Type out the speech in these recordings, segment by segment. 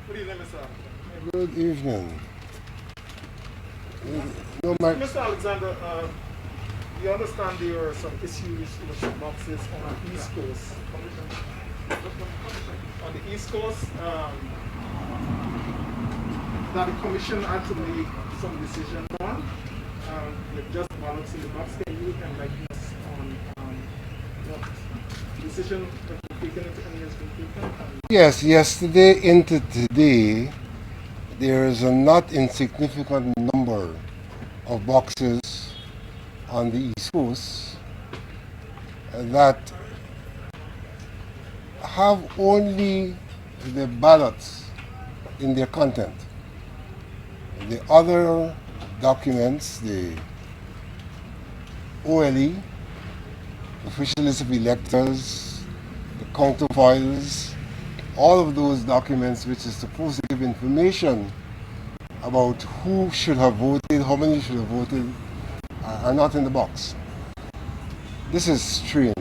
Good evening, Mr. Good evening. No, Mr. Alexander, you understand there are some issues with the boxes on the East Coast. On the East Coast, that the Commission had to make some decision on, with just ballots in the box. Can you enlighten us on what decision that was taken, if any has been taken? Yes, yesterday into today, there is a not insignificant number of boxes on the East Coast that have only the ballots in their content. The other documents, the OLE, official list of electors, the counterfoils, all of those documents which is supposed to give information about who should have voted, how many should have voted, are not in the box. This is strange.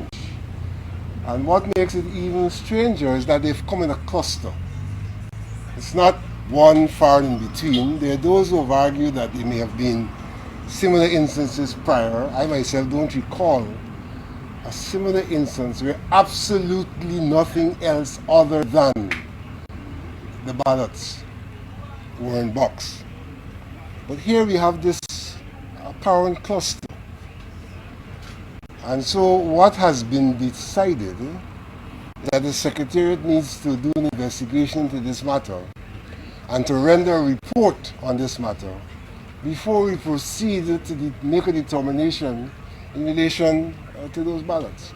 And what makes it even stranger is that they've come in a cluster. It's not one far in between. There are those who have argued that there may have been similar instances prior. I myself don't recall a similar instance where absolutely nothing else other than the ballots were in box. But here we have this apparent cluster. And so what has been decided is that the Secretariat needs to do an investigation into this matter and to render a report on this matter before we proceed to make a determination in relation to those ballots.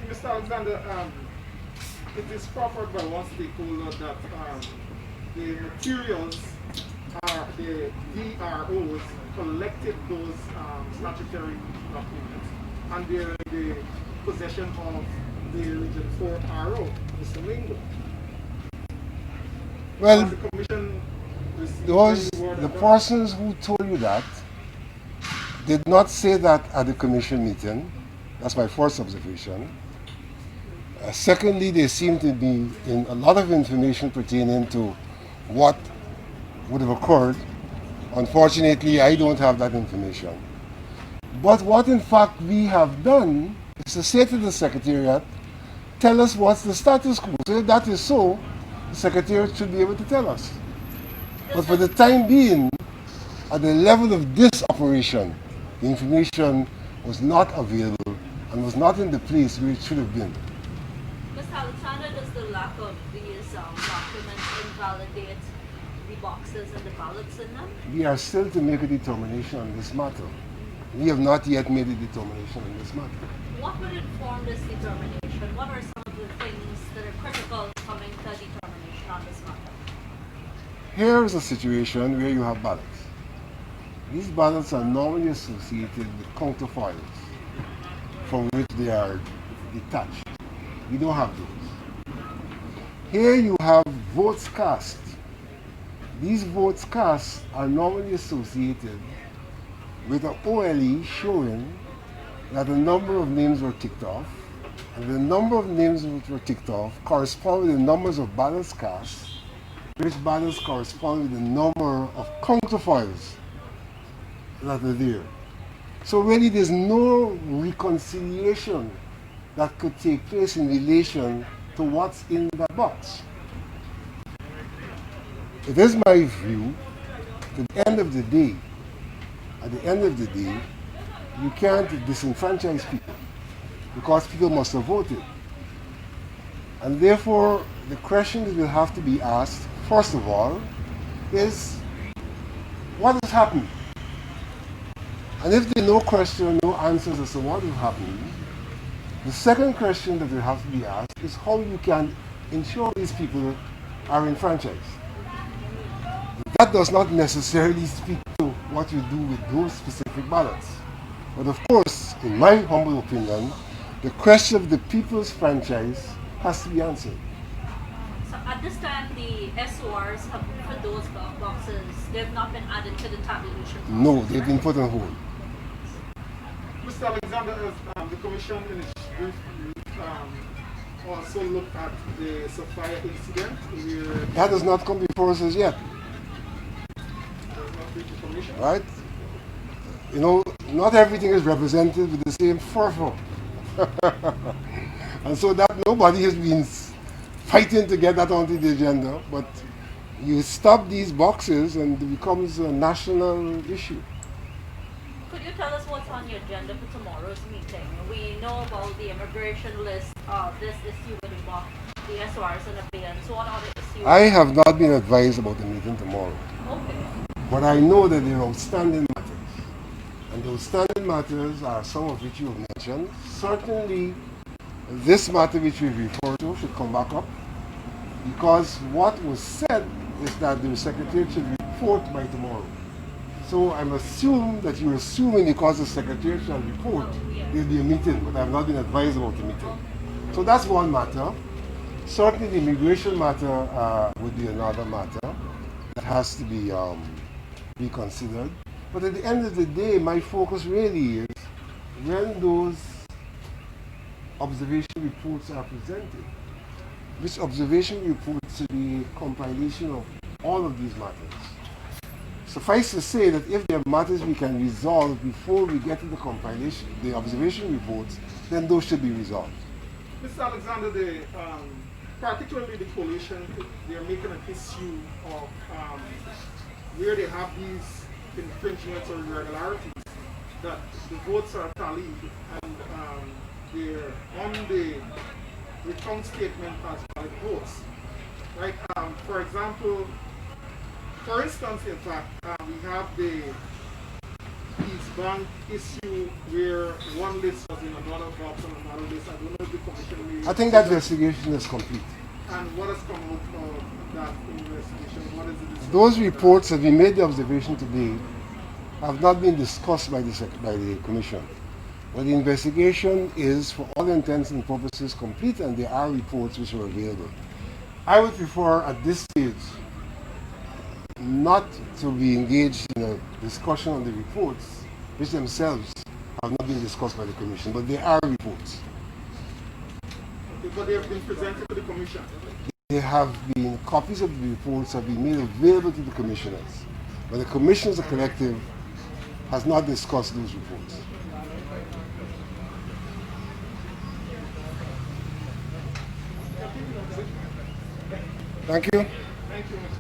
Mr. Alexander, it is proffered by one stakeholder that the materials are the DROs collected those statutory documents and they're in the possession of the Region 4 RO, Mr. Mingo. Well, the Commission the persons who told you that did not say that at the Commission meeting. That's my first observation. Secondly, they seem to be in a lot of information pertaining to what would have occurred. Unfortunately, I don't have that information. But what in fact we have done is to say to the Secretariat, tell us what's the status quo. So if that is so, the Secretariat should be able to tell us. But for the time being, at the level of this operation, the information was not available and was not in the place where it should have been. Mr. Alexander, does the lack of these documents invalidate the boxes and the ballots in them? We are still to make a determination on this matter. We have not yet made a determination on this matter. What would inform this determination? What are some of the things that are critical coming to a determination on this matter? Here is a situation where you have ballots. These ballots are normally associated with counterfoils from which they are detached. We don't have those. Here you have votes cast. These votes cast are normally associated with an OLE showing that the number of names were ticked off, and the number of names which were ticked off correspond with the numbers of ballots cast, which ballots correspond with the number of counterfoils that are there. So really there's no reconciliation that could take place in relation to what's in that box. It is my view, at the end of the day, you can't disenfranchise people because people must have voted. And therefore, the question that will have to be asked, first of all, is what has happened? And if there are no question, no answers as to what has happened, the second question that will have to be asked is how you can ensure these people are enfranchised. That does not necessarily speak to what you do with those specific ballots. But of course, in my humble opinion, the question of the people's franchise has to be answered. So at this time, the SORs have, for those boxes, they've not been added to the tabulation process, No, they've been put on hold. Mr. Alexander, as the Commission in its brief also look at the Sophia incident where That has not come before us as yet, there's not been information. right? You know, not everything is represented with the same fervor. And so that nobody has been fighting to get that onto the agenda, but you stop these boxes and it becomes a national issue. Could you tell us what's on your agenda for tomorrow's meeting? We know about the immigration list, this issue with the SORs and abeyance. What other issues? I have not been advised about the meeting tomorrow, Okay. but I know that there are outstanding matters. And the outstanding matters are some of which you have mentioned. Certainly, this matter which we refer to should come back up, because what was said is that the Secretary should report by tomorrow. So I'm assuming that you're assuming because the Secretary shall report, there'll be a meeting, but I've not been advised about the meeting. So that's one matter. Certainly the immigration matter would be another matter that has to be reconsidered. But at the end of the day, my focus really is when those observation reports are presented, which observation reports should be a compilation of all of these matters. Suffice to say that if there are matters we can resolve before we get to the compilation, the observation reports, then those should be resolved. Mr. Alexander, particularly the coalition, they're making an issue of where they have these infringements or irregularities, that the votes are tallied and they're on the recount statement as valid votes. Right? For example, for instance, in fact, we have the East Bank issue where one list was in another box and another list. I don't know if the commission may... I think that investigation is complete. And what has come out of that investigation? What is the decision? Those reports that we made the observation today have not been discussed by the Commission. But the investigation is, for all intents and purposes, complete, and there are reports which are available. I would prefer at this stage not to be engaged in a discussion on the reports, which themselves have not been discussed by the Commission, but there are reports. Okay, but they have been presented to the Commission. There have been copies of the reports have been made available to the Commissioners, but the Commission as a collective has not discussed those reports. Thank you. Thank you, Mr.